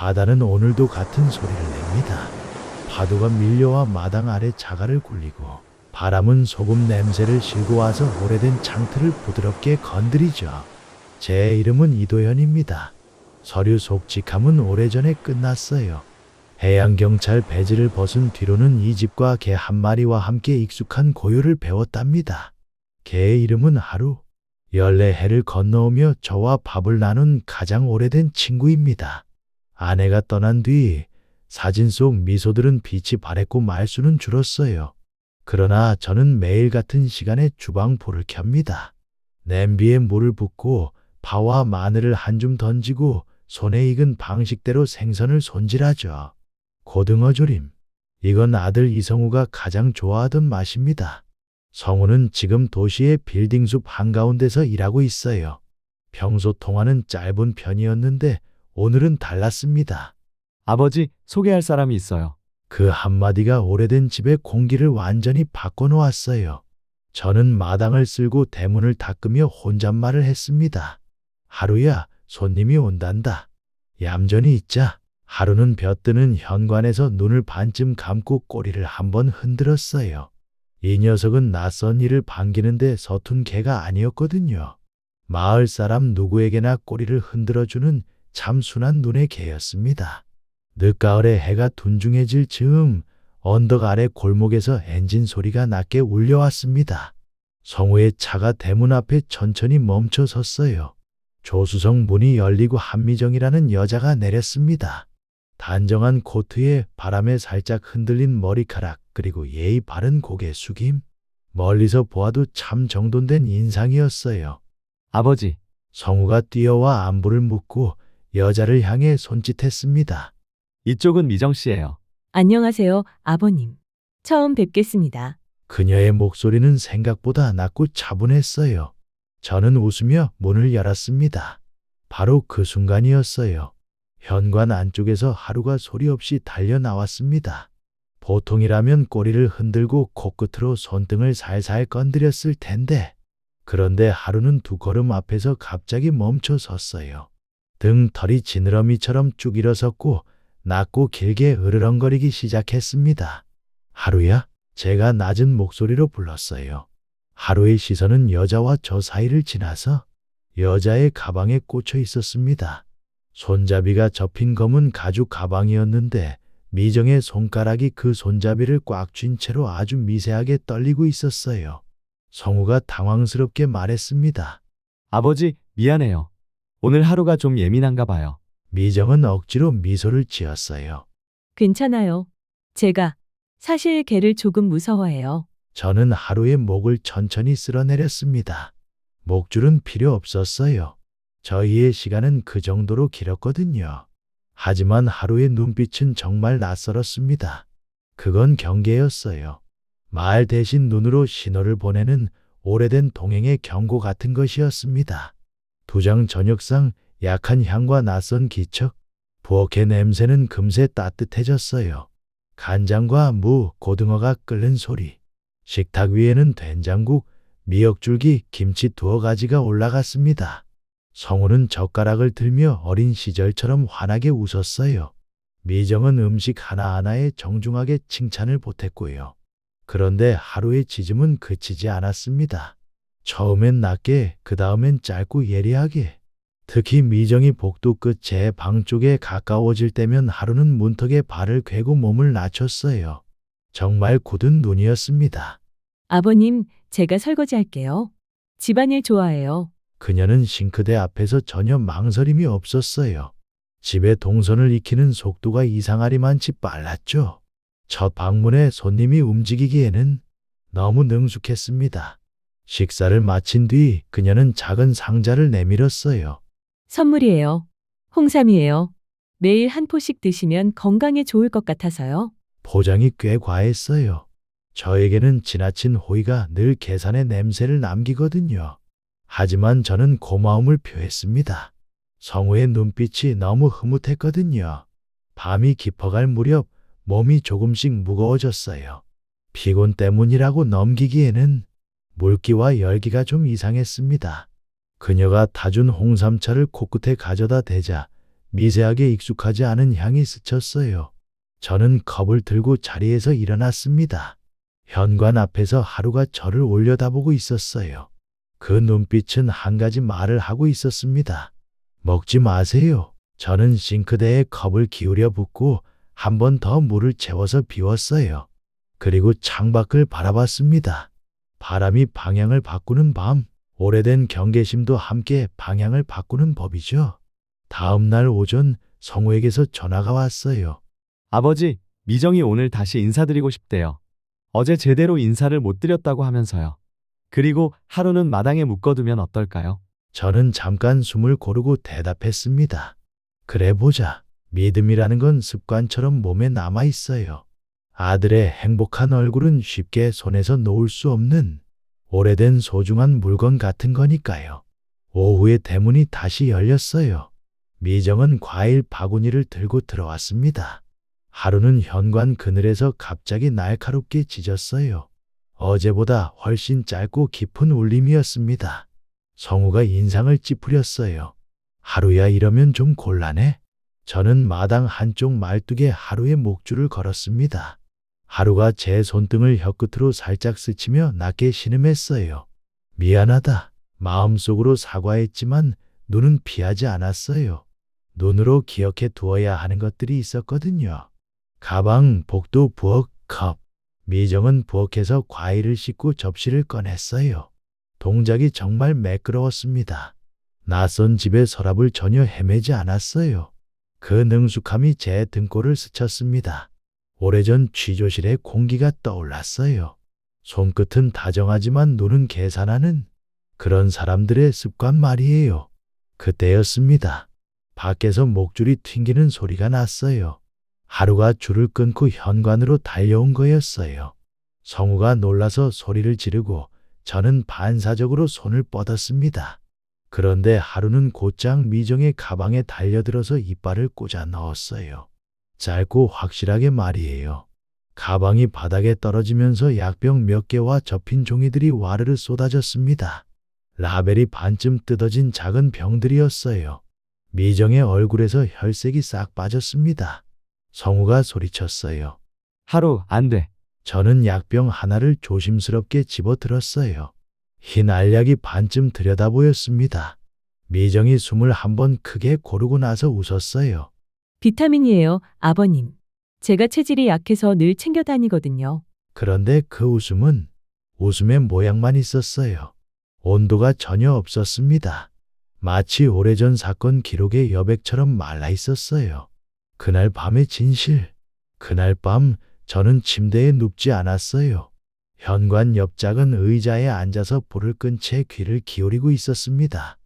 바다는 오늘도 같은 소리를 냅니다. 파도가 밀려와 마당 아래 자갈을 굴리고 바람은 소금 냄새를 실고 와서 오래된 창틀을 부드럽게 건드리죠. 제 이름은 이도현입니다. 서류 속직함은 오래전에 끝났어요. 해양경찰 배지를 벗은 뒤로는 이 집과 개 한 마리와 함께 익숙한 고요를 배웠답니다. 개의 이름은 하루. 14해를 건너오며 저와 밥을 나눈 가장 오래된 친구입니다. 아내가 떠난 뒤 사진 속 미소들은 빛이 바랬고 말수는 줄었어요. 그러나 저는 매일 같은 시간에 주방 불을 켭니다. 냄비에 물을 붓고 파와 마늘을 한 줌 던지고 손에 익은 방식대로 생선을 손질하죠. 고등어 조림. 이건 아들 이성우가 가장 좋아하던 맛입니다. 성우는 지금 도시의 빌딩숲 한가운데서 일하고 있어요. 평소 통화는 짧은 편이었는데 오늘은 달랐습니다. 아버지, 소개할 사람이 있어요. 그 한마디가 오래된 집의 공기를 완전히 바꿔놓았어요. 저는 마당을 쓸고 대문을 닦으며 혼잣말을 했습니다. 하루야, 손님이 온단다. 얌전히 있자. 하루는 벼뜨는 현관에서 눈을 반쯤 감고 꼬리를 한번 흔들었어요. 이 녀석은 낯선 이를 반기는데 서툰 개가 아니었거든요. 마을 사람 누구에게나 꼬리를 흔들어주는 참 순한 눈의 개였습니다. 늦가을에 해가 둔중해질 즈음 언덕 아래 골목에서 엔진 소리가 낮게 울려왔습니다. 성우의 차가 대문 앞에 천천히 멈춰 섰어요. 조수석 문이 열리고 한미정이라는 여자가 내렸습니다. 단정한 코트에 바람에 살짝 흔들린 머리카락 그리고 예의 바른 고개 숙임. 멀리서 보아도 참 정돈된 인상이었어요. 아버지, 성우가 뛰어와 안부를 묻고 여자를 향해 손짓했습니다. 이쪽은 미정 씨예요. 안녕하세요, 아버님. 처음 뵙겠습니다. 그녀의 목소리는 생각보다 낮고 차분했어요. 저는 웃으며 문을 열었습니다. 바로 그 순간이었어요. 현관 안쪽에서 하루가 소리 없이 달려 나왔습니다. 보통이라면 꼬리를 흔들고 코끝으로 손등을 살살 건드렸을 텐데, 그런데 하루는 두 걸음 앞에서 갑자기 멈춰 섰어요. 등털이 지느러미처럼 쭉 일어섰고 낮고 길게 으르렁거리기 시작했습니다. 하루야? 제가 낮은 목소리로 불렀어요. 하루의 시선은 여자와 저 사이를 지나서 여자의 가방에 꽂혀 있었습니다. 손잡이가 접힌 검은 가죽 가방이었는데 미정의 손가락이 그 손잡이를 꽉 쥔 채로 아주 미세하게 떨리고 있었어요. 성우가 당황스럽게 말했습니다. 아버지, 미안해요. 오늘 하루가 좀 예민한가 봐요. 미정은 억지로 미소를 지었어요. 괜찮아요. 제가 사실 개를 조금 무서워해요. 저는 하루의 목을 천천히 쓸어내렸습니다. 목줄은 필요 없었어요. 저희의 시간은 그 정도로 길었거든요. 하지만 하루의 눈빛은 정말 낯설었습니다. 그건 경계였어요. 말 대신 눈으로 신호를 보내는 오래된 동행의 경고 같은 것이었습니다. 두장 저녁상 약한 향과 낯선 기척, 부엌의 냄새는 금세 따뜻해졌어요. 간장과 무, 고등어가 끓는 소리, 식탁 위에는 된장국, 미역줄기, 김치 두어 가지가 올라갔습니다. 성우는 젓가락을 들며 어린 시절처럼 환하게 웃었어요. 미정은 음식 하나하나에 정중하게 칭찬을 보탰고요. 그런데 하루의 짖음은 그치지 않았습니다. 처음엔 낮게, 그 다음엔 짧고 예리하게. 특히 미정이 복도 끝 제 방 쪽에 가까워질 때면 하루는 문턱에 발을 괴고 몸을 낮췄어요. 정말 굳은 눈이었습니다. 아버님, 제가 설거지 할게요. 집안일 좋아해요. 그녀는 싱크대 앞에서 전혀 망설임이 없었어요. 집에 동선을 익히는 속도가 이상하리만치 빨랐죠. 첫 방문에 손님이 움직이기에는 너무 능숙했습니다. 식사를 마친 뒤 그녀는 작은 상자를 내밀었어요. 선물이에요. 홍삼이에요. 매일 한 포씩 드시면 건강에 좋을 것 같아서요. 포장이 꽤 과했어요. 저에게는 지나친 호의가 늘 계산의 냄새를 남기거든요. 하지만 저는 고마움을 표했습니다. 성우의 눈빛이 너무 흐뭇했거든요. 밤이 깊어갈 무렵 몸이 조금씩 무거워졌어요. 피곤 때문이라고 넘기기에는 물기와 열기가 좀 이상했습니다. 그녀가 타준 홍삼차를 코끝에 가져다 대자 미세하게 익숙하지 않은 향이 스쳤어요. 저는 컵을 들고 자리에서 일어났습니다. 현관 앞에서 하루가 저를 올려다보고 있었어요. 그 눈빛은 한 가지 말을 하고 있었습니다. 먹지 마세요. 저는 싱크대에 컵을 기울여 붓고 한 번 더 물을 채워서 비웠어요. 그리고 창밖을 바라봤습니다. 바람이 방향을 바꾸는 밤, 오래된 경계심도 함께 방향을 바꾸는 법이죠. 다음 날 오전 성우에게서 전화가 왔어요. 아버지, 미정이 오늘 다시 인사드리고 싶대요. 어제 제대로 인사를 못 드렸다고 하면서요. 그리고 하루는 마당에 묶어두면 어떨까요? 저는 잠깐 숨을 고르고 대답했습니다. 그래 보자. 믿음이라는 건 습관처럼 몸에 남아 있어요. 아들의 행복한 얼굴은 쉽게 손에서 놓을 수 없는 오래된 소중한 물건 같은 거니까요. 오후에 대문이 다시 열렸어요. 미정은 과일 바구니를 들고 들어왔습니다. 하루는 현관 그늘에서 갑자기 날카롭게 짖었어요. 어제보다 훨씬 짧고 깊은 울림이었습니다. 성우가 인상을 찌푸렸어요. 하루야 이러면 좀 곤란해? 저는 마당 한쪽 말뚝에 하루의 목줄을 걸었습니다. 하루가 제 손등을 혀끝으로 살짝 스치며 낮게 신음했어요. 미안하다. 마음속으로 사과했지만 눈은 피하지 않았어요. 눈으로 기억해 두어야 하는 것들이 있었거든요. 가방, 복도, 부엌, 컵. 미정은 부엌에서 과일을 씻고 접시를 꺼냈어요. 동작이 정말 매끄러웠습니다. 낯선 집의 서랍을 전혀 헤매지 않았어요. 그 능숙함이 제 등골을 스쳤습니다. 오래전 취조실의 공기가 떠올랐어요. 손끝은 다정하지만 눈은 계산하는 그런 사람들의 습관 말이에요. 그때였습니다. 밖에서 목줄이 튕기는 소리가 났어요. 하루가 줄을 끊고 현관으로 달려온 거였어요. 성우가 놀라서 소리를 지르고 저는 반사적으로 손을 뻗었습니다. 그런데 하루는 곧장 미정의 가방에 달려들어서 이빨을 꽂아 넣었어요. 짧고 확실하게 말이에요. 가방이 바닥에 떨어지면서 약병 몇 개와 접힌 종이들이 와르르 쏟아졌습니다. 라벨이 반쯤 뜯어진 작은 병들이었어요. 미정의 얼굴에서 혈색이 싹 빠졌습니다. 성우가 소리쳤어요. 하루, 안 돼. 저는 약병 하나를 조심스럽게 집어들었어요. 흰 알약이 반쯤 들여다 보였습니다. 미정이 숨을 한 번 크게 고르고 나서 웃었어요. 비타민이에요, 아버님. 제가 체질이 약해서 늘 챙겨 다니거든요. 그런데 그 웃음의 모양만 있었어요. 온도가 전혀 없었습니다. 마치 오래전 사건 기록의 여백처럼 말라 있었어요. 그날 밤의 진실. 그날 밤 저는 침대에 눕지 않았어요. 현관 옆 작은 의자에 앉아서 불을 끈 채 귀를 기울이고 있었습니다.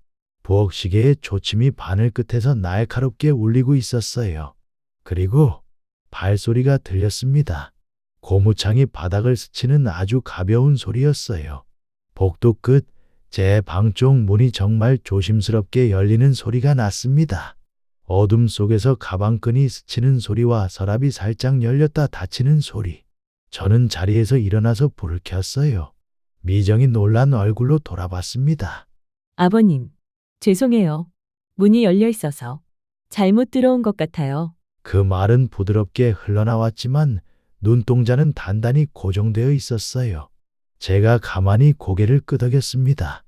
부엌 시계의 초침이 바늘 끝에서 날카롭게 울리고 있었어요. 그리고 발소리가 들렸습니다. 고무창이 바닥을 스치는 아주 가벼운 소리였어요. 복도 끝, 제 방 쪽 문이 정말 조심스럽게 열리는 소리가 났습니다. 어둠 속에서 가방끈이 스치는 소리와 서랍이 살짝 열렸다 닫히는 소리. 저는 자리에서 일어나서 불을 켰어요. 미정이 놀란 얼굴로 돌아봤습니다. 아버님, 죄송해요. 문이 열려 있어서 잘못 들어온 것 같아요. 그 말은 부드럽게 흘러나왔지만 눈동자는 단단히 고정되어 있었어요. 제가 가만히 고개를 끄덕였습니다.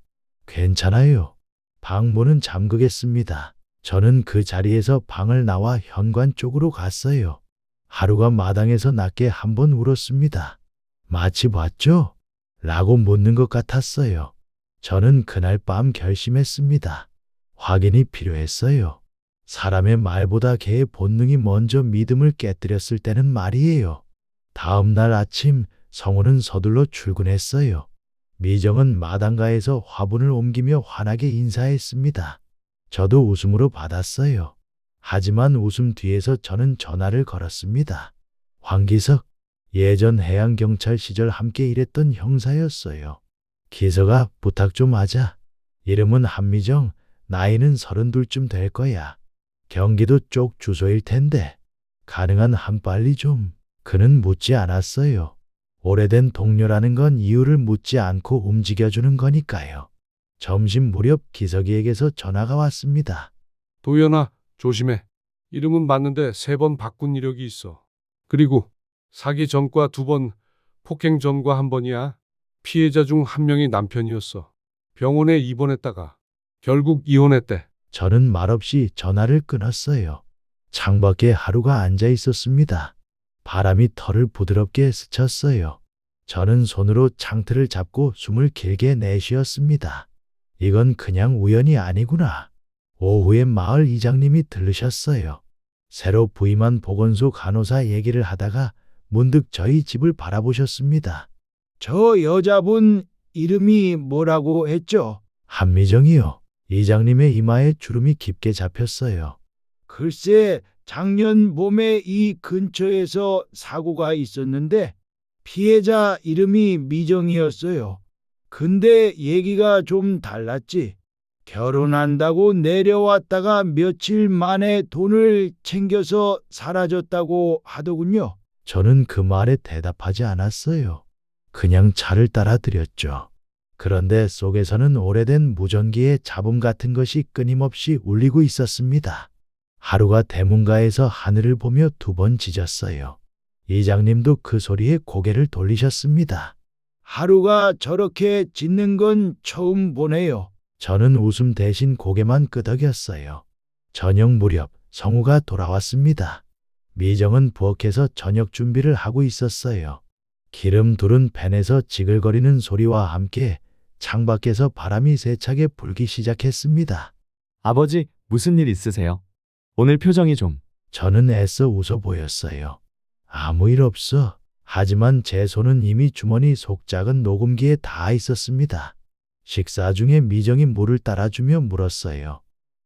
괜찮아요. 방문은 잠그겠습니다. 저는 그 자리에서 방을 나와 현관 쪽으로 갔어요. 하루가 마당에서 낮게 한 번 울었습니다. 마치 봤죠? 라고 묻는 것 같았어요. 저는 그날 밤 결심했습니다. 확인이 필요했어요. 사람의 말보다 개의 본능이 먼저 믿음을 깨뜨렸을 때는 말이에요. 다음 날 아침 성우는 서둘러 출근했어요. 미정은 마당가에서 화분을 옮기며 환하게 인사했습니다. 저도 웃음으로 받았어요. 하지만 웃음 뒤에서 저는 전화를 걸었습니다. 황기석, 예전 해양경찰 시절 함께 일했던 형사였어요. 기석아, 부탁 좀 하자. 이름은 한미정, 나이는 32쯤 될 거야. 경기도 쪽 주소일 텐데 가능한 한 빨리 좀. 그는 묻지 않았어요. 오래된 동료라는 건 이유를 묻지 않고 움직여주는 거니까요. 점심 무렵 기석이에게서 전화가 왔습니다. 도연아, 조심해. 이름은 맞는데 3번 바꾼 이력이 있어. 그리고 사기 전과 2번, 폭행 전과 1번이야. 피해자 중 1명이 남편이었어. 병원에 입원했다가 결국 이혼했대. 저는 말없이 전화를 끊었어요. 창밖에 하루가 앉아 있었습니다. 바람이 털을 부드럽게 스쳤어요. 저는 손으로 창틀을 잡고 숨을 길게 내쉬었습니다. 이건 그냥 우연이 아니구나. 오후에 마을 이장님이 들르셨어요. 새로 부임한 보건소 간호사 얘기를 하다가 문득 저희 집을 바라보셨습니다. 저 여자분 이름이 뭐라고 했죠? 한미정이요. 이장님의 이마에 주름이 깊게 잡혔어요. 글쎄, 작년 봄에 이 근처에서 사고가 있었는데 피해자 이름이 미정이었어요. 근데 얘기가 좀 달랐지. 결혼한다고 내려왔다가 며칠 만에 돈을 챙겨서 사라졌다고 하더군요. 저는 그 말에 대답하지 않았어요. 그냥 차를 따라 드렸죠. 그런데 속에서는 오래된 무전기의 잡음 같은 것이 끊임없이 울리고 있었습니다. 하루가 대문가에서 하늘을 보며 2번 짖었어요. 이장님도 그 소리에 고개를 돌리셨습니다. 하루가 저렇게 짖는 건 처음 보네요. 저는 웃음 대신 고개만 끄덕였어요. 저녁 무렵 성우가 돌아왔습니다. 미정은 부엌에서 저녁 준비를 하고 있었어요. 기름 두른 팬에서 지글거리는 소리와 함께 창밖에서 바람이 세차게 불기 시작했습니다. 아버지, 무슨 일 있으세요? 오늘 표정이 좀. 저는 애써 웃어 보였어요. 아무 일 없어. 하지만 제 손은 이미 주머니 속 작은 녹음기에 닿아 있었습니다. 식사 중에 미정이 물을 따라주며 물었어요.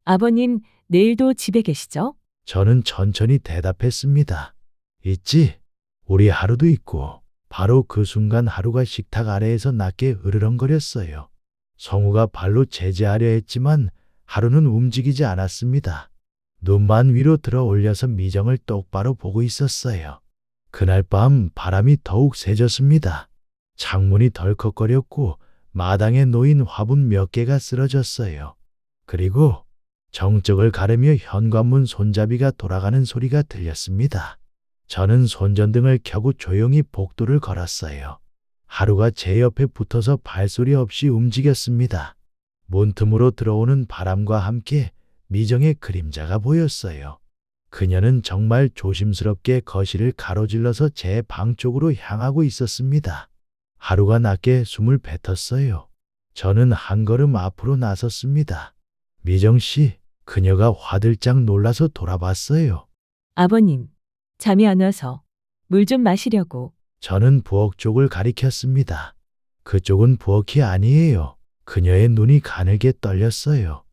아버님, 내일도 집에 계시죠? 저는 천천히 대답했습니다. 있지. 우리 하루도 있고. 바로 그 순간 하루가 식탁 아래에서 낮게 으르렁거렸어요. 성우가 발로 제지하려 했지만 하루는 움직이지 않았습니다. 눈만 위로 들어 올려서 미정을 똑바로 보고 있었어요. 그날 밤 바람이 더욱 세졌습니다. 창문이 덜컥거렸고 마당에 놓인 화분 몇 개가 쓰러졌어요. 그리고 정적을 가르며 현관문 손잡이가 돌아가는 소리가 들렸습니다. 저는 손전등을 켜고 조용히 복도를 걸었어요. 하루가 제 옆에 붙어서 발소리 없이 움직였습니다. 문틈으로 들어오는 바람과 함께 미정의 그림자가 보였어요. 그녀는 정말 조심스럽게 거실을 가로질러서 제 방 쪽으로 향하고 있었습니다. 하루가 낮게 숨을 뱉었어요. 저는 한 걸음 앞으로 나섰습니다. 미정 씨, 그녀가 화들짝 놀라서 돌아봤어요. 아버님, 잠이 안 와서 물 좀 마시려고. 저는 부엌 쪽을 가리켰습니다. 그쪽은 부엌이 아니에요. 그녀의 눈이 가늘게 떨렸어요.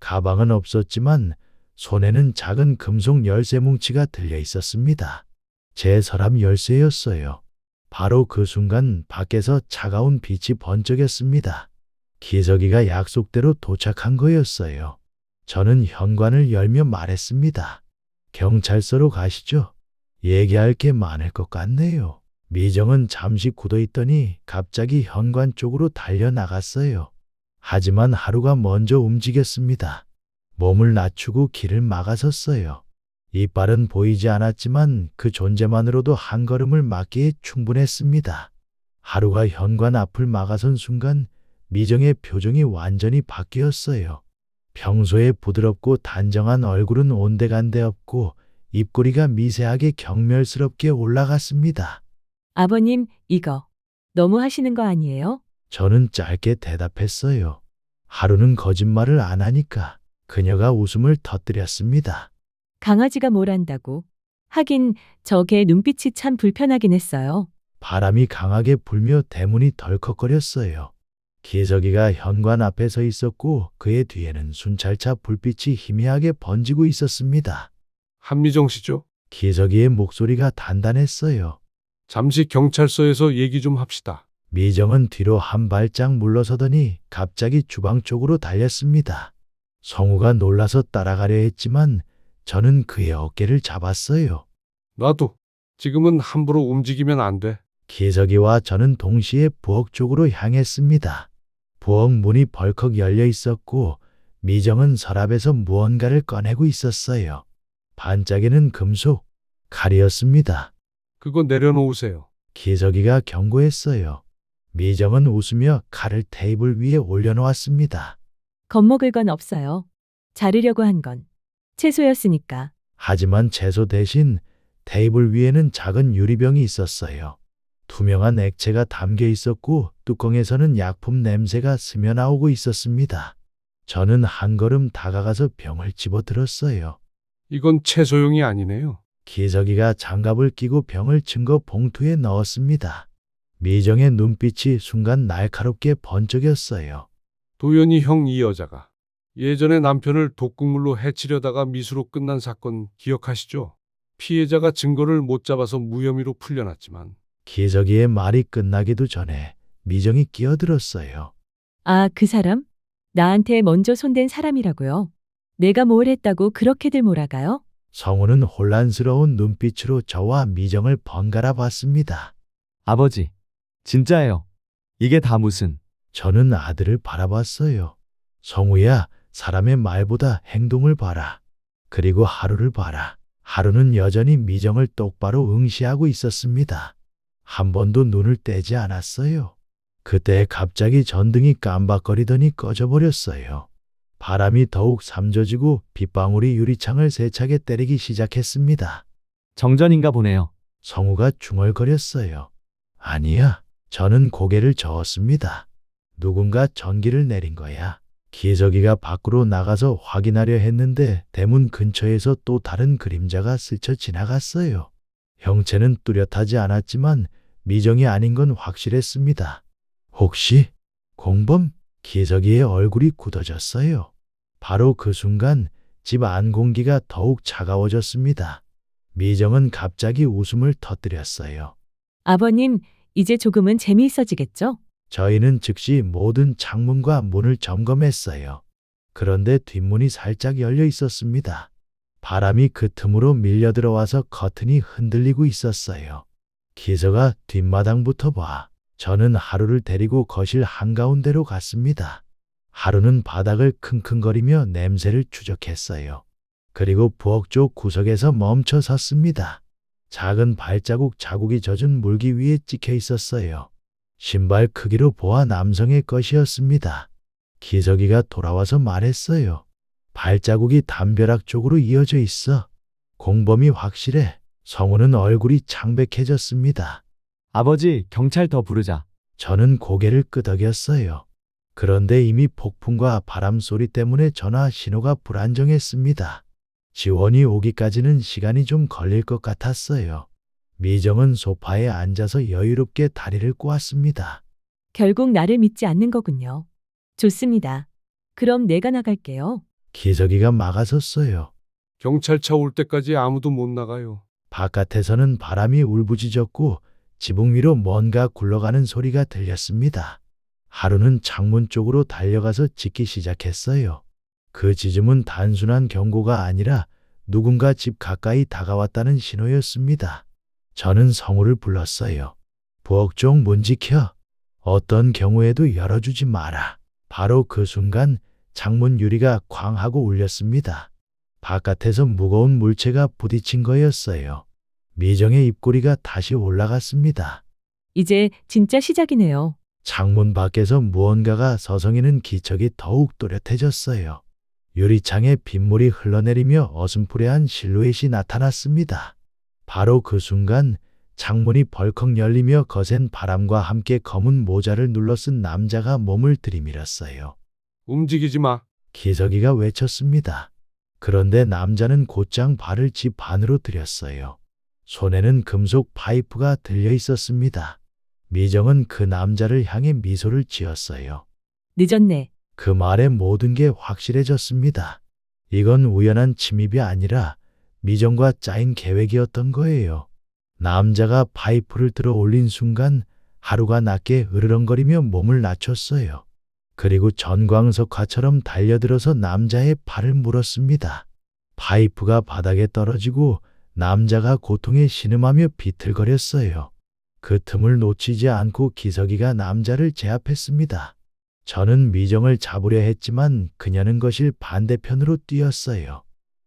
가방은 없었지만 손에는 작은 금속 열쇠 뭉치가 들려 있었습니다. 제 서랍 열쇠였어요. 바로 그 순간 밖에서 차가운 빛이 번쩍였습니다. 기석이가 약속대로 도착한 거였어요. 저는 현관을 열며 말했습니다. 경찰서로 가시죠. 얘기할 게 많을 것 같네요. 미정은 잠시 굳어있더니 갑자기 현관 쪽으로 달려나갔어요. 하지만 하루가 먼저 움직였습니다. 몸을 낮추고 길을 막아섰어요. 이빨은 보이지 않았지만 그 존재만으로도 한 걸음을 막기에 충분했습니다. 하루가 현관 앞을 막아선 순간 미정의 표정이 완전히 바뀌었어요. 평소에 부드럽고 단정한 얼굴은 온데간데 없고 입꼬리가 미세하게 경멸스럽게 올라갔습니다. 아버님, 이거 너무 하시는 거 아니에요? 저는 짧게 대답했어요. 하루는 거짓말을 안 하니까. 그녀가 웃음을 터뜨렸습니다. 강아지가 뭘 안다고. 하긴 저 개 눈빛이 참 불편하긴 했어요. 바람이 강하게 불며 대문이 덜컥거렸어요. 기석이가 현관 앞에 서 있었고 그의 뒤에는 순찰차 불빛이 희미하게 번지고 있었습니다. 한미정 씨죠? 기석이의 목소리가 단단했어요. 잠시 경찰서에서 얘기 좀 합시다. 미정은 뒤로 한 발짝 물러서더니 갑자기 주방 쪽으로 달렸습니다. 성우가 놀라서 따라가려 했지만 저는 그의 어깨를 잡았어요. 나도. 지금은 함부로 움직이면 안 돼. 기석이와 저는 동시에 부엌 쪽으로 향했습니다. 부엌 문이 벌컥 열려 있었고 미정은 서랍에서 무언가를 꺼내고 있었어요. 반짝이는 금속, 칼이었습니다. 그거 내려놓으세요. 기석이가 경고했어요. 미정은 웃으며 칼을 테이블 위에 올려놓았습니다. 겁먹을 건 없어요. 자르려고 한 건 채소였으니까. 하지만 채소 대신 테이블 위에는 작은 유리병이 있었어요. 투명한 액체가 담겨 있었고 뚜껑에서는 약품 냄새가 스며나오고 있었습니다. 저는 한 걸음 다가가서 병을 집어들었어요. 이건 채소용이 아니네요. 기석이가 장갑을 끼고 병을 증거 봉투에 넣었습니다. 미정의 눈빛이 순간 날카롭게 번쩍였어요. 도연이 형 이 여자가 예전에 남편을 독극물로 해치려다가 미수로 끝난 사건 기억하시죠? 피해자가 증거를 못 잡아서 무혐의로 풀려났지만 기석이의 말이 끝나기도 전에 미정이 끼어들었어요. 아, 그 사람? 나한테 먼저 손댄 사람이라고요. 내가 뭘 했다고 그렇게들 몰아가요? 성우는 혼란스러운 눈빛으로 저와 미정을 번갈아 봤습니다. 아버지, 진짜예요. 이게 다 무슨. 저는 아들을 바라봤어요. 성우야, 사람의 말보다 행동을 봐라. 그리고 하루를 봐라. 하루는 여전히 미정을 똑바로 응시하고 있었습니다. 한 번도 눈을 떼지 않았어요. 그때 갑자기 전등이 깜박거리더니 꺼져버렸어요. 바람이 더욱 삼져지고 빗방울이 유리창을 세차게 때리기 시작했습니다. 정전인가 보네요. 성우가 중얼거렸어요. 아니야. 저는 고개를 저었습니다. 누군가 전기를 내린 거야. 기석이가 밖으로 나가서 확인하려 했는데 대문 근처에서 또 다른 그림자가 스쳐 지나갔어요. 형체는 뚜렷하지 않았지만 미정이 아닌 건 확실했습니다. 혹시 공범? 기석이의 얼굴이 굳어졌어요. 바로 그 순간 집 안 공기가 더욱 차가워졌습니다. 미정은 갑자기 웃음을 터뜨렸어요. 아버님, 이제 조금은 재미있어지겠죠? 저희는 즉시 모든 창문과 문을 점검했어요. 그런데 뒷문이 살짝 열려 있었습니다. 바람이 그 틈으로 밀려 들어와서 커튼이 흔들리고 있었어요. 기서가 뒷마당부터 봐. 저는 하루를 데리고 거실 한가운데로 갔습니다. 하루는 바닥을 킁킁거리며 냄새를 추적했어요. 그리고 부엌 쪽 구석에서 멈춰 섰습니다. 작은 발자국 자국이 젖은 물기 위에 찍혀 있었어요. 신발 크기로 보아 남성의 것이었습니다. 기석이가 돌아와서 말했어요. 발자국이 담벼락 쪽으로 이어져 있어. 공범이 확실해. 성우는 얼굴이 창백해졌습니다. 아버지, 경찰 더 부르자. 저는 고개를 끄덕였어요. 그런데 이미 폭풍과 바람 소리 때문에 전화 신호가 불안정했습니다. 지원이 오기까지는 시간이 좀 걸릴 것 같았어요. 미정은 소파에 앉아서 여유롭게 다리를 꼬았습니다. 결국 나를 믿지 않는 거군요. 좋습니다. 그럼 내가 나갈게요. 기석이가 막아섰어요. 경찰차 올 때까지 아무도 못 나가요. 바깥에서는 바람이 울부짖었고 지붕 위로 뭔가 굴러가는 소리가 들렸습니다. 하루는 창문 쪽으로 달려가서 짖기 시작했어요. 그 짖음은 단순한 경고가 아니라 누군가 집 가까이 다가왔다는 신호였습니다. 저는 성우를 불렀어요. 부엌 쪽 문 지켜. 어떤 경우에도 열어주지 마라. 바로 그 순간 창문 유리가 쾅 하고 울렸습니다. 바깥에서 무거운 물체가 부딪힌 거였어요. 미정의 입꼬리가 다시 올라갔습니다. 이제 진짜 시작이네요. 창문 밖에서 무언가가 서성이는 기척이 더욱 또렷해졌어요. 유리창에 빗물이 흘러내리며 어슴푸레한 실루엣이 나타났습니다. 바로 그 순간 창문이 벌컥 열리며 거센 바람과 함께 검은 모자를 눌러쓴 남자가 몸을 들이밀었어요. 움직이지 마. 기석이가 외쳤습니다. 그런데 남자는 곧장 발을 집 안으로 들였어요. 손에는 금속 파이프가 들려 있었습니다. 미정은 그 남자를 향해 미소를 지었어요. 늦었네. 그 말에 모든 게 확실해졌습니다. 이건 우연한 침입이 아니라 미정과 짜인 계획이었던 거예요. 남자가 파이프를 들어 올린 순간 하루가 낮게 으르렁거리며 몸을 낮췄어요. 그리고 전광석화처럼 달려들어서 남자의 팔을 물었습니다. 파이프가 바닥에 떨어지고 남자가 고통에 신음하며 비틀거렸어요. 그 틈을 놓치지 않고 기석이가 남자를 제압했습니다. 저는 미정을 잡으려 했지만 그녀는 거실 반대편으로 뛰었어요.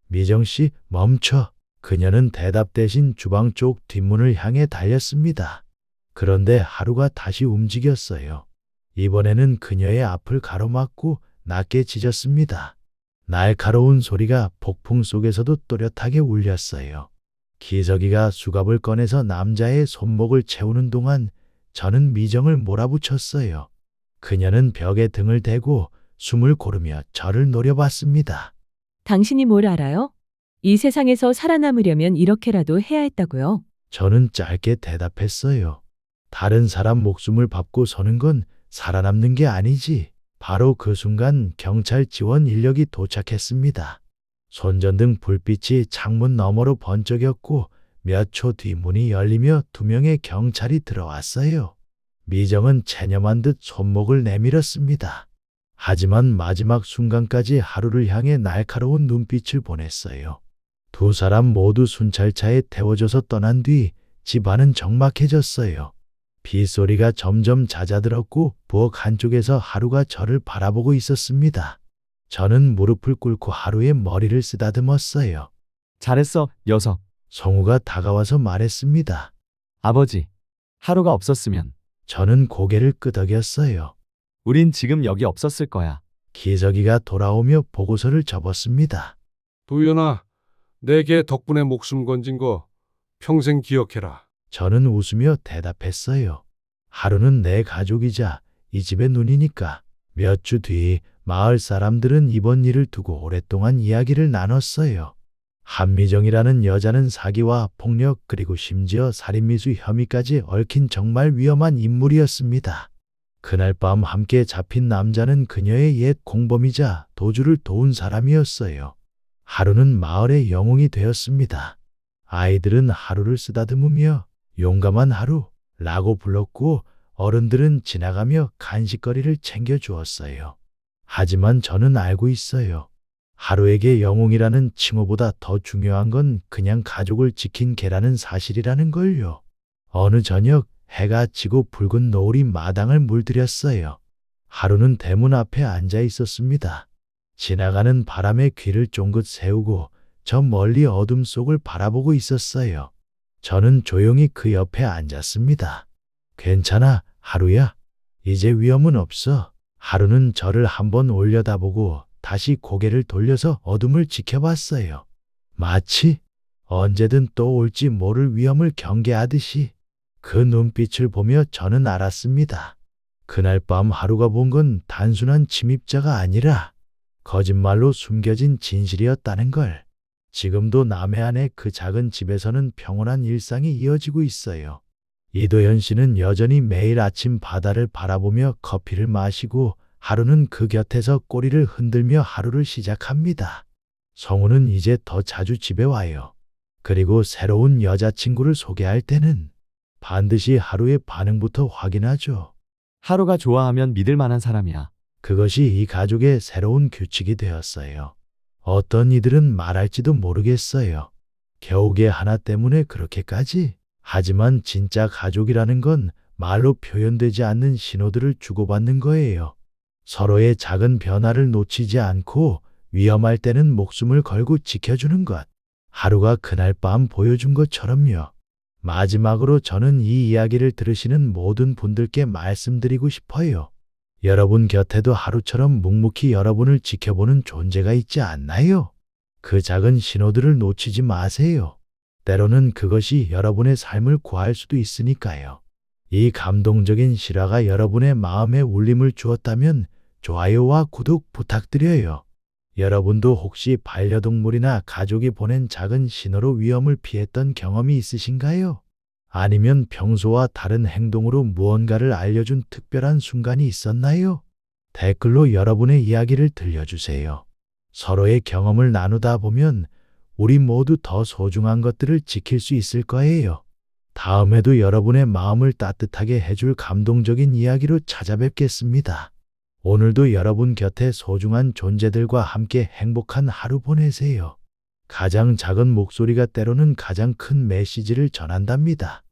미정 씨, 멈춰. 그녀는 대답 대신 주방 쪽 뒷문을 향해 달렸습니다. 그런데 하루가 다시 움직였어요. 이번에는 그녀의 앞을 가로막고 낮게 짖었습니다. 날카로운 소리가 폭풍 속에서도 또렷하게 울렸어요. 기석이가 수갑을 꺼내서 남자의 손목을 채우는 동안 저는 미정을 몰아붙였어요. 그녀는 벽에 등을 대고 숨을 고르며 저를 노려봤습니다. 당신이 뭘 알아요? 이 세상에서 살아남으려면 이렇게라도 해야 했다고요. 저는 짧게 대답했어요. 다른 사람 목숨을 밟고 서는 건 살아남는 게 아니지. 바로 그 순간 경찰 지원 인력이 도착했습니다. 손전등 불빛이 창문 너머로 번쩍였고 몇 초 뒤 문이 열리며 2명의 경찰이 들어왔어요. 미정은 체념한 듯 손목을 내밀었습니다. 하지만 마지막 순간까지 하루를 향해 날카로운 눈빛을 보냈어요. 두 사람 모두 순찰차에 태워져서 떠난 뒤 집안은 적막해졌어요. 빗소리가 점점 잦아들었고 부엌 한쪽에서 하루가 저를 바라보고 있었습니다. 저는 무릎을 꿇고 하루의 머리를 쓰다듬었어요. 잘했어, 녀석. 성우가 다가와서 말했습니다. 아버지, 하루가 없었으면 저는 고개를 끄덕였어요. 우린 지금 여기 없었을 거야. 기석이가 돌아오며 보고서를 접었습니다. 도연아, 내 개 덕분에 목숨 건진 거 평생 기억해라. 저는 웃으며 대답했어요. 하루는 내 가족이자 이 집의 눈이니까. 몇 주 뒤 마을 사람들은 이번 일을 두고 오랫동안 이야기를 나눴어요. 한미정이라는 여자는 사기와 폭력 그리고 심지어 살인미수 혐의까지 얽힌 정말 위험한 인물이었습니다. 그날 밤 함께 잡힌 남자는 그녀의 옛 공범이자 도주를 도운 사람이었어요. 하루는 마을의 영웅이 되었습니다. 아이들은 하루를 쓰다듬으며 용감한 하루라고 불렀고 어른들은 지나가며 간식거리를 챙겨주었어요. 하지만 저는 알고 있어요. 하루에게 영웅이라는 칭호보다 더 중요한 건 그냥 가족을 지킨 개라는 사실이라는 걸요. 어느 저녁 해가 지고 붉은 노을이 마당을 물들였어요. 하루는 대문 앞에 앉아 있었습니다. 지나가는 바람에 귀를 쫑긋 세우고 저 멀리 어둠 속을 바라보고 있었어요. 저는 조용히 그 옆에 앉았습니다. 괜찮아, 하루야. 이제 위험은 없어. 하루는 저를 한번 올려다보고 다시 고개를 돌려서 어둠을 지켜봤어요. 마치 언제든 또 올지 모를 위험을 경계하듯이. 그 눈빛을 보며 저는 알았습니다. 그날 밤 하루가 본 건 단순한 침입자가 아니라 거짓말로 숨겨진 진실이었다는 걸. 지금도 남해안의 그 작은 집에서는 평온한 일상이 이어지고 있어요. 이도현 씨는 여전히 매일 아침 바다를 바라보며 커피를 마시고 하루는 그 곁에서 꼬리를 흔들며 하루를 시작합니다. 성우는 이제 더 자주 집에 와요. 그리고 새로운 여자친구를 소개할 때는 반드시 하루의 반응부터 확인하죠. 하루가 좋아하면 믿을 만한 사람이야. 그것이 이 가족의 새로운 규칙이 되었어요. 어떤 이들은 말할지도 모르겠어요. 겨우개 하나 때문에 그렇게까지? 하지만 진짜 가족이라는 건 말로 표현되지 않는 신호들을 주고받는 거예요. 서로의 작은 변화를 놓치지 않고 위험할 때는 목숨을 걸고 지켜주는 것. 하루가 그날 밤 보여준 것처럼요. 마지막으로 저는 이 이야기를 들으시는 모든 분들께 말씀드리고 싶어요. 여러분 곁에도 하루처럼 묵묵히 여러분을 지켜보는 존재가 있지 않나요? 그 작은 신호들을 놓치지 마세요. 때로는 그것이 여러분의 삶을 구할 수도 있으니까요. 이 감동적인 실화가 여러분의 마음에 울림을 주었다면 좋아요와 구독 부탁드려요. 여러분도 혹시 반려동물이나 가족이 보낸 작은 신호로 위험을 피했던 경험이 있으신가요? 아니면 평소와 다른 행동으로 무언가를 알려준 특별한 순간이 있었나요? 댓글로 여러분의 이야기를 들려주세요. 서로의 경험을 나누다 보면 우리 모두 더 소중한 것들을 지킬 수 있을 거예요. 다음에도 여러분의 마음을 따뜻하게 해줄 감동적인 이야기로 찾아뵙겠습니다. 오늘도 여러분 곁에 소중한 존재들과 함께 행복한 하루 보내세요. 가장 작은 목소리가 때로는 가장 큰 메시지를 전한답니다.